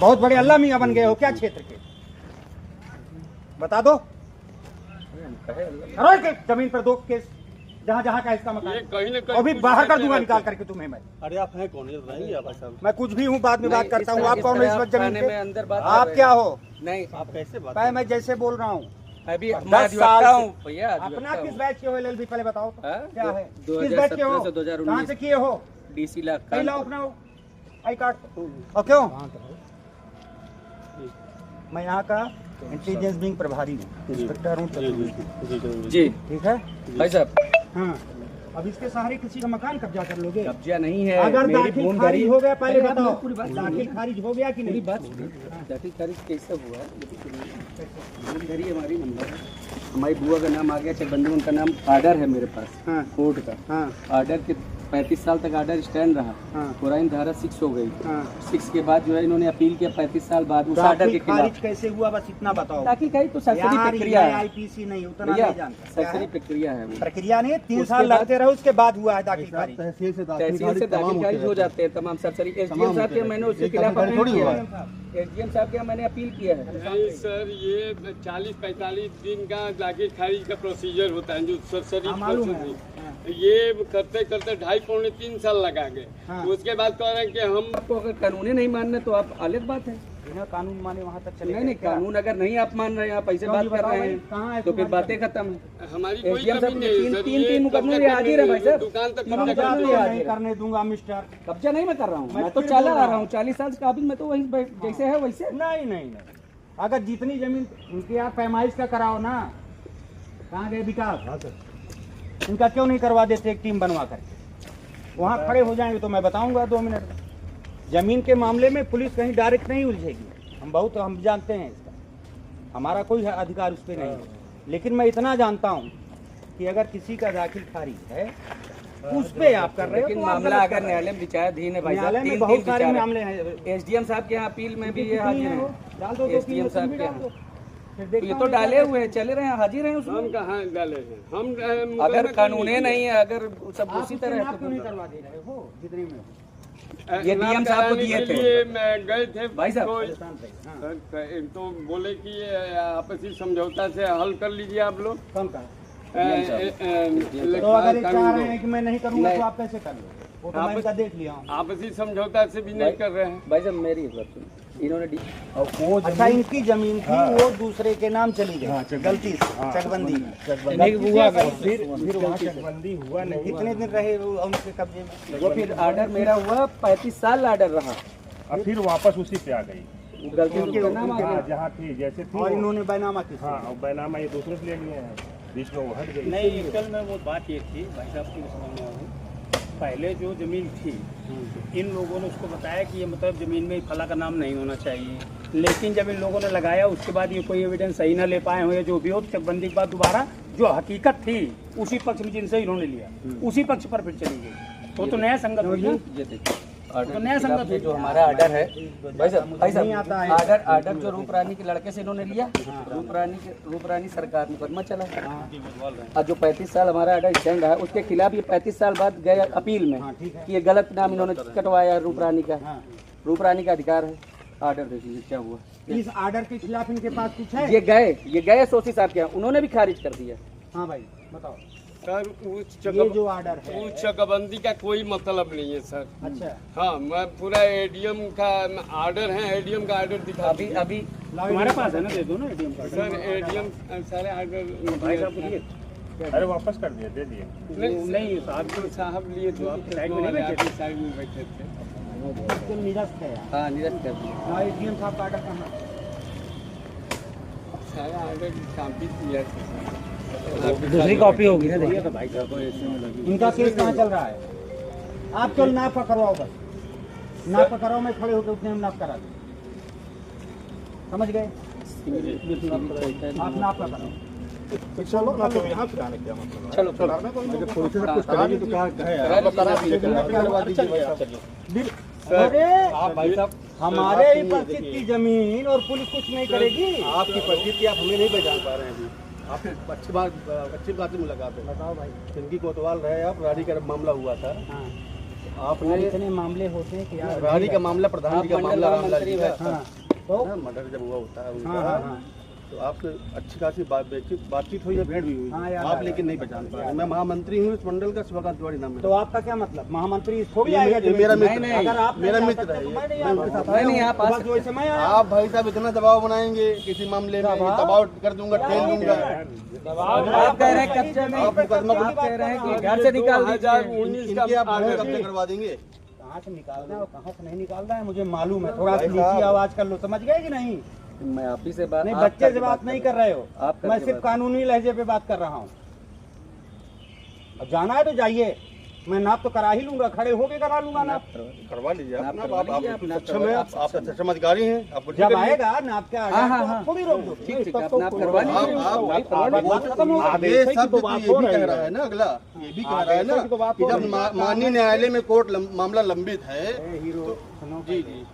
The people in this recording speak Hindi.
बहुत बड़े अल्लाह मियाँ बन गए हो क्या क्षेत्र के? बता दो। करो के जमीन पर 2 केस, जहाँ जहाँ का इसका मकान, अभी बाहर कर दूंगा निकाल करके तुम्हें मैं। अरे आप हैं कौन? मैं कुछ भी हूँ, बाद में बात करता हूँ। आप कौन हो इस वक्त जमीन पे? आप क्या हो? नहीं, आप कैसे बात? मैं जैसे बोल रहा हूँ अभी 10 साल भैया अपना किस बैच के हो LLB पहले बताओ तो क्या है? किस 2017 बैच के हो? से 2019 कहाँ से किए हो? DC ला पहला अपना आई कार्ड और क्यों? मैं यहाँ का इंटेलिजेंस विंग प्रभारी हूँ, इंस्पेक्टर हूँ जी। ठीक है भाई साहब, हाँ। अब इसके सहारे किसी का मकान कब्जा कर लोगे? कब्जा नहीं है। अगर मेरी दाखिल भूमि खारिज हो गया, पहले बताओ पूरी बात दाखिल खारिज हो गया कि नहीं? बात दाखिल खारिज कैसे हुआ? भूमि धरी हमारी नंबर है, हमारी बुआ का नाम आ गया चकबंदी, उनका नाम आर्डर है मेरे पास कोर्ट का। आर्डर के 35 साल तक आर्डर स्टैंड रहा। पुरानी धारा 6 हो गई। 6 के बाद जो है इन्होंने अपील किया 35 साल बाद उस आर्डर के खिलाफ। कैसे हुआ बस इतना बताओ। ताकि कहीं तो सरसरी प्रक्रिया है, IPC नहीं उतना नहीं जानता। सरसरी प्रक्रिया है, प्रक्रिया नहीं 3 साल लगते रहे, उसके बाद हुआ है दाखिल खारिज। तहसील से दाखिल खारिज हो जाते हैं तमाम सरसरी। SDM साहब के मैंने उसके खिलाफ अपील किया है। SDM साहब के मैंने अपील किया है। नहीं सर, ये 40-45 दिन का दाखिल खारिज का प्रोसीजर होता है जो सरसरी प्रोसीजर, ये करते करते 2.5-3 साल लगा गए। उसके बाद कह रहे हैं कि हम आपको अगर कानून नहीं मानना तो आप अलग बात है, बिना कानून माने वहाँ तक चले। नहीं, कानून अगर नहीं आप मान रहे हैं, आप ऐसे बात कर रहे हैं तो फिर बातें खत्म है। हमारी कोई SDM साहब जमीन नहीं है। तीन मुकदमे में हाजिर है भाई साहब। दुकान तक नहीं करने दूंगा मिस्टर। कब्जा नहीं मैं कर रहा हूँ, मैं तो चला आ रहा हूँ 40 साल से काबिल, मैं तो वही जैसे है वैसे। नहीं, अगर जितनी जमीन उनके यहाँ पैमाइश का कराओ ना, कहाँ गए विकास? इनका क्यों नहीं करवा देते एक टीम बनवा करके? वहाँ खड़े हो जाएंगे तो मैं बताऊंगा 2 मिनट में। जमीन के मामले में पुलिस कहीं डायरेक्ट नहीं उलझेगी, हम जानते हैं इसका, हमारा कोई अधिकार उस पर नहीं है। लेकिन मैं इतना जानता हूँ कि अगर किसी का दाखिल खारिज है उस पे आप कर रहे हो, लेकिन मामला अगर न्यायालय में विचाराधीन है भाई साहब, न्यायालय में बहुत सारे मामले हैं। SDM साहब के यहाँ अपील में भी ये हाजिर है। डाल दो SDM साहब के यहाँ ये तो डाले हुए हैं, चले रहे हैं, हाजिर हैं उसमें। हम कहाँ डाले हैं? हम अगर कानून नहीं है, अगर सब उसी तरह आप क्यों नहीं करवा दे रहे हो? जितने में ये DM साहब को दिए थे गए थे भाई साहब। तो बोले कि आपसी समझौता से हल कर लीजिए आप लोग। कौन का? तो अगर ये चाह रहे हैं कि मैं नहीं करूंगा तो आप कैसे कर लो? वो तो मैं इनका देख लिया हूँ। आपसी समझौता से भी नहीं कर रहे हैं भाई साहब। मेरी बात सुनो, इन्होंने अच्छा इनकी जमीन थी वो दूसरे के नाम चली गई गलती से, चकबंदी हुआ, फिर वहाँ चकबंदी हुआ नहीं। कितने दिन रहे वो उनके कब्जे में? वो फिर आर्डर मेरा हुआ 35 साल आर्डर रहा, और फिर वापस उसी पे आ गई गलती से नाम आ गया। जहाँ थी जैसे थी। और इन्होंने बैनामा किया। हाँ, और बैनामा ये दूसरे से ले लिए हैं, बीच में वो हट गई। नहीं, असल में वो बात ये थी भाई साहब की समझ में आई। पहले जो ज़मीन थी इन लोगों ने उसको बताया कि ये मतलब ज़मीन में फला का नाम नहीं होना चाहिए, लेकिन जब इन लोगों ने लगाया उसके बाद ये कोई एविडेंस सही ना ले पाए हुए, जो भी हो चकबंदी के बाद दोबारा जो हकीकत थी उसी पक्ष में जिनसे इन्होंने लिया उसी पक्ष पर फिर चली गई, तो नया संगत हुई ना। तो नया संगत जो हमारा आर्डर है भाई साहब आर्डर जो रूपरानी के लड़के से इन्होंने लिया, रूपरानी सरकार मुकदमा चला। और जो 35 साल हमारा आर्डर स्टैंड रहा उसके खिलाफ ये 35 साल बाद गए अपील में कि ये गलत नाम इन्होंने कटवाया रूपरानी का। रूपरानी का अधिकार है। आर्डर देखिए क्या हुआ। इस आर्डर के खिलाफ इनके पास कुछ है? ये गए सोसी साहब के यहाँ, उन्होंने भी खारिज कर दिया। हाँ भाई बताओ सर, ये जो आर्डर है उस चकबंदी का कोई मतलब नहीं है सर। अच्छा हाँ, मैं पूरा ADM का आर्डर है, ADM का आर्डर दिखा अभी तुम्हारे पास है ना, दे दो ना ADM कार्ड। सर। ADM सारे आर्डर भाई साहब को दिए? अरे वापस कर दिए, दे दिए। नहीं साहब लिए तो साइड में नहीं बैठे थे? साइड में बैठे थे। निरस्त है यार। हाँ निरस्त कर दिया। ADM साहब का आर्डर कहाँ? सारा आर्डर कॉपी किया था। दूसरी कॉपी होगी ना, देखिए। इनका केस कहाँ चल रहा है? आप केवल नाप का करवाओ, बस नाप का कराओ, मैं खड़े होकर उतने में नाप करा दूँ। समझ गए? आप नाप का कराओ। चलो ना, तो यहाँ फिराने क्या मतलब? चलो कुछ करेंगे तो क्या कहे यार, आप करा दीजिए। अरे आप भाई साहब हमारे ही परिचित की जमीन और पुलिस कुछ नहीं करेगी। आपकी परिचित की आप हमें नहीं पहचान पा रहे हैं अभी। आप अच्छी बात से मुलाकात है। बताओ भाई। इनकी कोतवाल रहे आप, रानी का मामला हुआ था। हाँ। आपने इतने मामले होते हैं कि यार रानी का मामला प्रधान जी का मामला रामलाल जी का हाँ तो मर्डर जब हुआ होता है हाँ उनका हाँ हाँ तो आपसे अच्छी खासी बातचीत हुई है, भेंट भी हुई हाँ, याद आप आया। लेकिन नहीं पहचान पाए। मैं महामंत्री हूँ इस मंडल का, शिवकांत तिवारी नाम है। तो आपका क्या मतलब महामंत्री थोड़ी ये आएगा मेरा जमीन? मित्र है। अगर आप मेरा नहीं आ मित्र सकते है तो ये। मैं नहीं मैं आ उनके सकता। साथ नहीं, आप आ बस वैसे मैं आया। आप भाई साहब इतना दबाव बनाएंगे किसी मामले में, दबाव? दबाव कर दूंगा, ठेल दूंगा। आप कह रहे हैं कब्जा नहीं, आप मुकदमा आप कह रहे हैं कि घर से निकाल दीजिए। 2019 इनके आप का भूमि कब्जे करवा देंगे। कहाँ से निकालना है और कहाँ से नहीं निकालना है मुझे मालूम है। थोड़ा नीची आवाज कर लो, समझ गए कि नहीं? मैं आप ही से बात, नहीं, आप बच्चे करके से बात नहीं कर रहे हो, आप करके मैं सिर्फ बात- कानूनी लहजे पे बात कर रहा हूँ। अब जाना है तो जाइए, मैं नाप तो करा ही लूंगा, खड़े होके करा लूंगा नाप। करवा लीजिए नाप आप करवा लीजिए, आप नाप सक्षम करवा- है, आप सक्षम अधिकारी हैं, आप कुछ जब करिए। आएगा नाप के आ हाँ, जाए हाँ, तो हाँ। आप थोड़ी रोक दो। ठीक, ठीक, तब आप तो नाप कोई- करवा लीजिए। बात खत्म हो गई। ये शब्द तो ये भी कह रहा है ना, अगला ये भी कह रहा है ना आदेश की तो बात कि हो जब रही है। माननीय न्यायालय में कोर्ट मामला लंबित है ए, हीरो सुनो जी जी